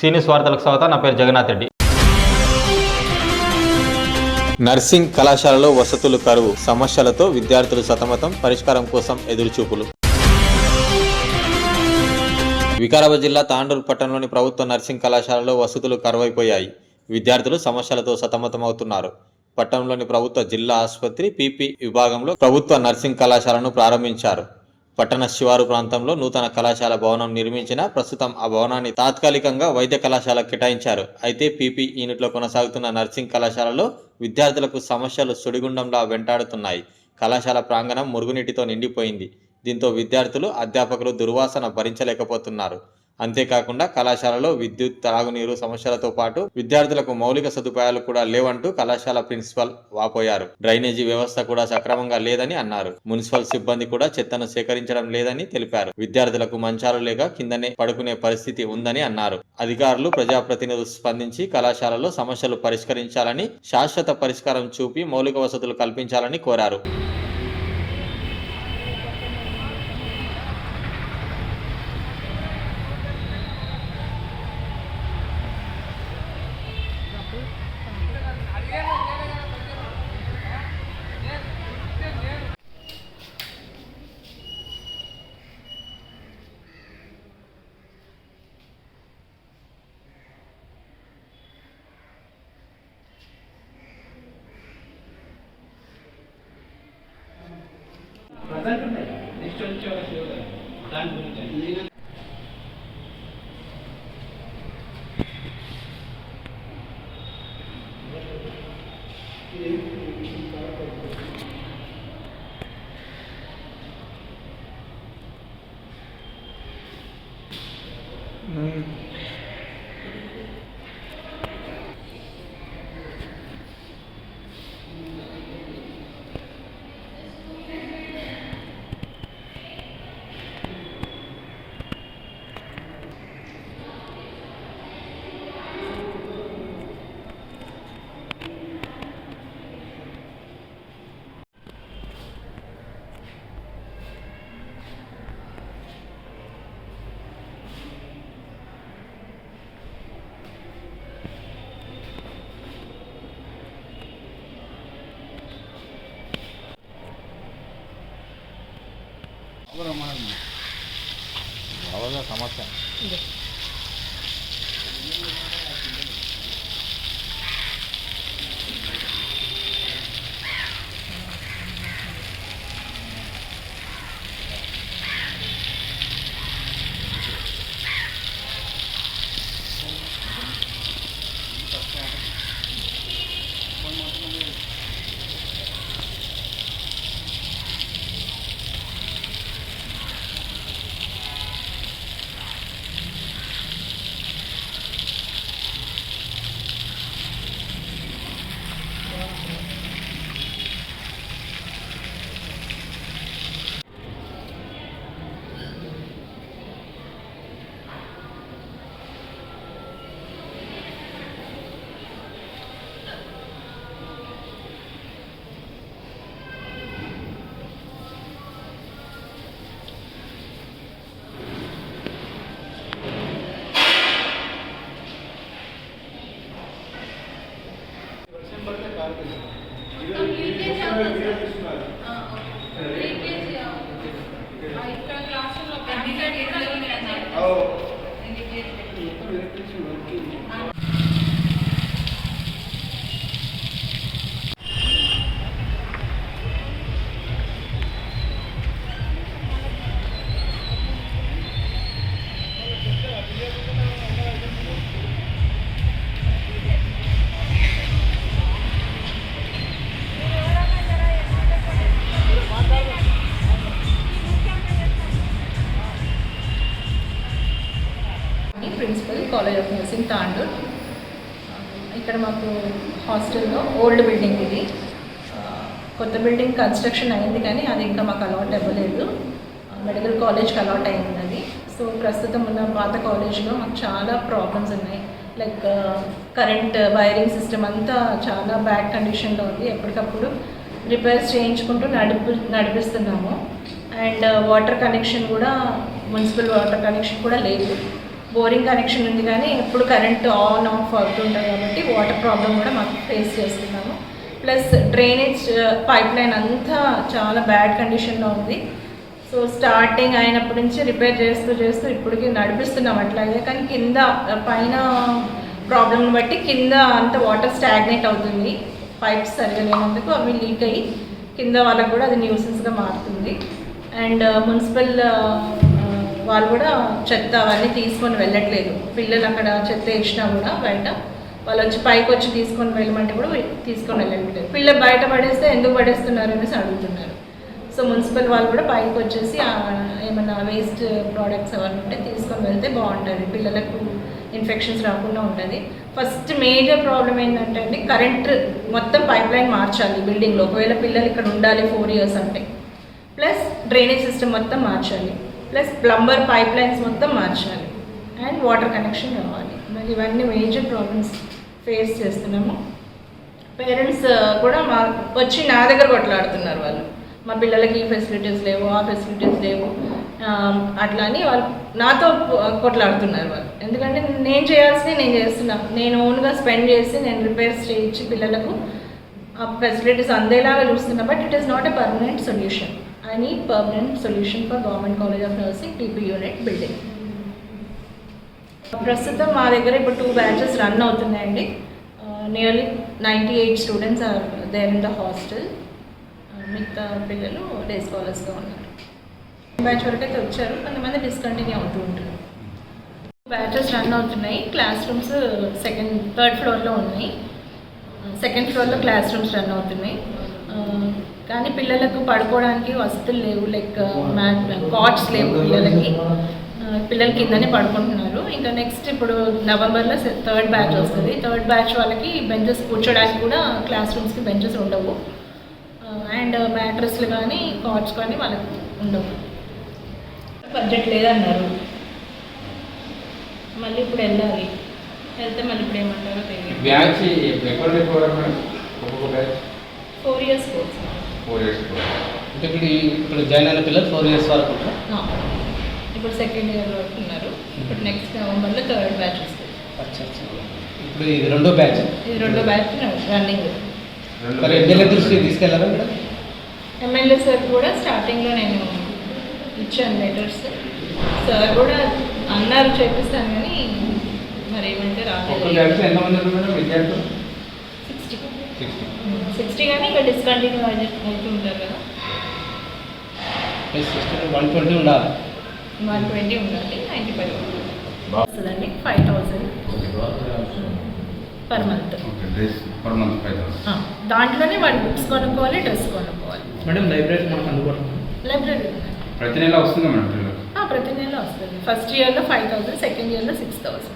సీనియస్ వార్తలకు స్వాగతం. నా పేరు జగన్నాథ్ రెడ్డి. నర్సింగ్ కళాశాలలో వసతులు కరువు సమస్యలతో విద్యార్థులు సతమతం, పరిష్కారం కోసం ఎదురుచూపులు. వికారాబాద్ జిల్లా తాండూరు పట్టణంలోని ప్రభుత్వ నర్సింగ్ కళాశాలలో వసతులు కరువైపోయాయి. విద్యార్థులు సమస్యలతో సతమతమవుతున్నారు. పట్టణంలోని ప్రభుత్వ జిల్లా ఆసుపత్రి పీపీ విభాగంలో ప్రభుత్వ నర్సింగ్ కళాశాలను ప్రారంభించారు. పట్టణ శివారు ప్రాంతంలో నూతన కళాశాల భవనం నిర్మించిన ప్రస్తుతం ఆ భవనాన్ని తాత్కాలికంగా వైద్య కళాశాల కేటాయించారు. అయితే పీపీ యూనిట్లో కొనసాగుతున్న నర్సింగ్ కళాశాలలో విద్యార్థులకు సమస్యలు సుడిగుండంలా వెంటాడుతున్నాయి. కళాశాల ప్రాంగణం మురుగునీటితో నిండిపోయింది. దీంతో విద్యార్థులు, అధ్యాపకులు దుర్వాసన భరించలేకపోతున్నారు. అంతేకాకుండా కళాశాలలో విద్యుత్, తాగునీరు సమస్యలతో పాటు విద్యార్థులకు మౌలిక సదుపాయాలు కూడా లేవంటూ కళాశాల ప్రిన్సిపల్ వాపోయారు. డ్రైనేజీ వ్యవస్థ కూడా సక్రమంగా లేదని అన్నారు. మున్సిపల్ సిబ్బంది కూడా చెత్తను సేకరించడం లేదని తెలిపారు. విద్యార్థులకు మంచాలు లేక కిందనే పడుకునే పరిస్థితి ఉందని అన్నారు. అధికారులు, ప్రజాప్రతినిధులు స్పందించి కళాశాలలో సమస్యలు పరిష్కరించాలని, శాశ్వత పరిష్కారం చూపి మౌలిక వసతులు కల్పించాలని కోరారు. నెక్స్ట్ వచ్చే దాని గురించి సమస్య principal, college of nursing Tandur. ఇక్కడ మాకు హాస్టల్లో ఓల్డ్ బిల్డింగ్ ఇది. కొత్త బిల్డింగ్ కన్స్ట్రక్షన్ అయింది కానీ అది ఇంకా మాకు అలాట్ అవ్వలేదు. మెడికల్ కాలేజ్కి అలాట్ అయింది అది. సో ప్రస్తుతం ఉన్న పాత కాలేజ్లో మాకు చాలా ప్రాబ్లమ్స్ ఉన్నాయి. లైక్ కరెంట్ వైరింగ్ సిస్టమ్ అంతా చాలా బ్యాడ్ కండిషన్లో ఉంది. ఎప్పటికప్పుడు రిపేర్స్ చేయించుకుంటూ నడిపిస్తున్నాము. అండ్ వాటర్ కనెక్షన్ కూడా, మున్సిపల్ వాటర్ కనెక్షన్ కూడా లేదు. బోరింగ్ కనెక్షన్ ఉంది కానీ ఎప్పుడు కరెంట్ ఆన్ ఆఫ్ అవుతుంటుంది కాబట్టి వాటర్ ప్రాబ్లం కూడా మాకు ఫేస్ చేస్తున్నాము. ప్లస్ డ్రైనేజ్ పైప్ లైన్ అంతా చాలా బ్యాడ్ కండిషన్లో ఉంది. సో స్టార్టింగ్ అయినప్పటి నుంచి రిపేర్ చేస్తూ ఇప్పటికి నడిపిస్తున్నాం అట్లాగే, కానీ కింద పైన ప్రాబ్లమ్ని బట్టి కింద అంత వాటర్ స్టాగ్నేట్ అవుతుంది. పైప్స్ సరిగా లేనందుకు అవి లీక్ అయ్యి కింద వాళ్ళకు కూడా అది న్యూసెన్స్గా మారుతుంది. అండ్ మున్సిపల్ వాళ్ళు కూడా చెత్త అవన్నీ తీసుకొని వెళ్ళట్లేదు. పిల్లలు అక్కడ చెత్త వేసినా కూడా బయట వాళ్ళు వచ్చి పైకి వచ్చి తీసుకొని వెళ్ళమంటే కూడా తీసుకొని వెళ్ళట్లేదు. పిల్లలు బయట పడేస్తే ఎందుకు పడేస్తున్నారు అనేసి అడుగుతున్నారు. సో మున్సిపల్ వాళ్ళు కూడా పైకి వచ్చేసి ఏమైనా వేస్ట్ ప్రోడక్ట్స్ అవన్నీ ఉంటే తీసుకొని వెళ్తే బాగుంటుంది, పిల్లలకు ఇన్ఫెక్షన్స్ రాకుండా ఉంటుంది. ఫస్ట్ మేజర్ ప్రాబ్లం ఏంటంటే అండి, కరెంట్ మొత్తం పైప్ లైన్ మార్చాలి బిల్డింగ్లో. ఒకవేళ పిల్లలు ఇక్కడ ఉండాలి 4 years అంటే, ప్లస్ డ్రైనేజ్ సిస్టమ్ మొత్తం మార్చాలి, ప్లస్ ప్లంబర్ పైప్ లైన్స్ మొత్తం మార్చాలి, అండ్ వాటర్ కనెక్షన్ కావాలి. మరి ఇవన్నీ మేజర్ ప్రాబ్లమ్స్ ఫేస్ చేస్తున్నాము. పేరెంట్స్ కూడా వచ్చి నా దగ్గర కొట్లాడుతున్నారు. వాళ్ళు మా పిల్లలకి ఈ ఫెసిలిటీస్ లేవు, ఆ ఫెసిలిటీస్ లేవు అట్లా అని వాళ్ళు నాతో కొట్లాడుతున్నారు వాళ్ళు. ఎందుకంటే నేను చేయాల్సింది నేను చేస్తున్నా, నేను ఓన్గా స్పెండ్ చేసి నేను రిపేర్స్ చేయించి పిల్లలకు ఆ ఫెసిలిటీస్ అందేలాగా చూస్తున్నా. But it is not a permanent solution. I need permanent solution for government college of nursing TP unit building. ప్రస్తుతం మా దగ్గర ఇప్పుడు 2 batches రన్ అవుతున్నాయండి. Nearly 98 students are there in the hostel. మిగతా పిల్లలు డే స్కాలర్స్గా ఉన్నారు. బ్యాచ్ వరకు అయితే వచ్చారు, కొంతమంది డిస్కంటిన్యూ అవుతూ ఉంటారు. బ్యాచెస్ రన్ అవుతున్నాయి. క్లాస్ రూమ్స్ థర్డ్ ఫ్లోర్లో ఉన్నాయి. సెకండ్ ఫ్లోర్లో క్లాస్ రూమ్స్ రన్ అవుతున్నాయి. కానీ పిల్లలకు పడుకోవడానికి వసతులు లేవు, లైక్ కాట్స్ లేవు పిల్లలకి. పిల్లలు కిందనే పడుకుంటున్నారు. ఇంకా నెక్స్ట్ ఇప్పుడు నవంబర్లో 3rd batch వస్తుంది. 3rd batch వాళ్ళకి బెంచెస్ కూర్చోడానికి కూడా క్లాస్ రూమ్స్కి బెంచెస్ ఉండవు, అండ్ మ్యాట్రస్లు కానీ కాట్స్ కానీ వాళ్ళకి ఉండవు. బడ్జెట్ లేదన్నారు, మళ్ళీ ఇప్పుడు వెళ్ళాలి. వెళ్తే మళ్ళీ ఇప్పుడు ఏమంటారో తెలియదు. బ్యాచ్ ఎక్కడ 4 years కోర్స్. 4 years అంటే ఇప్పుడు జాయిన్ అయిన పిల్లలు 4 years వరకు ఉంటారు. ఇప్పుడు 2nd year వరకు ఉన్నారు. ఇప్పుడు నెక్స్ట్ నవంబర్లో 3rd batch వస్తుంది. ఇప్పుడు ఇది 2వ బ్యాచ్. ఇది 2వ బ్యాచ్ రన్నింగ్. మరి ఎమ్మెల్యే దృష్టికి తీసుకెళ్లారా మేడం? ఎమ్మెల్యే సార్ కూడా స్టార్టింగ్లో నేను ఇచ్చాను లెటర్స్. సార్ కూడా అన్నారు చేపిస్తాను, కానీ మరి ఏమంటే రాలేదు. ఎంతమంది మేడం విద్యార్థులు? 60 కానీ ఇంకా డిస్కంటిన్యూ అవుతూ ఉంటారు కదా. 120 ఉండాలి. 120 ఉండాలి. 95 వస్తుందండి. 5,000 per month. Per month 5,000. దాంట్లోనే వాడు బుక్స్ కొనుక్కోవాలి, డ్రెస్ కొనుక్కోవాలి. మేడం లైబ్రరీ మనకు అందుబాటులో లైబ్రరీ ప్రతి నెల వస్తుందా మేడం పిల్లలు? ప్రతి నెల వస్తుంది. ఫస్ట్ ఇయర్లో 5,000, సెకండ్ ఇయర్లో 6,000.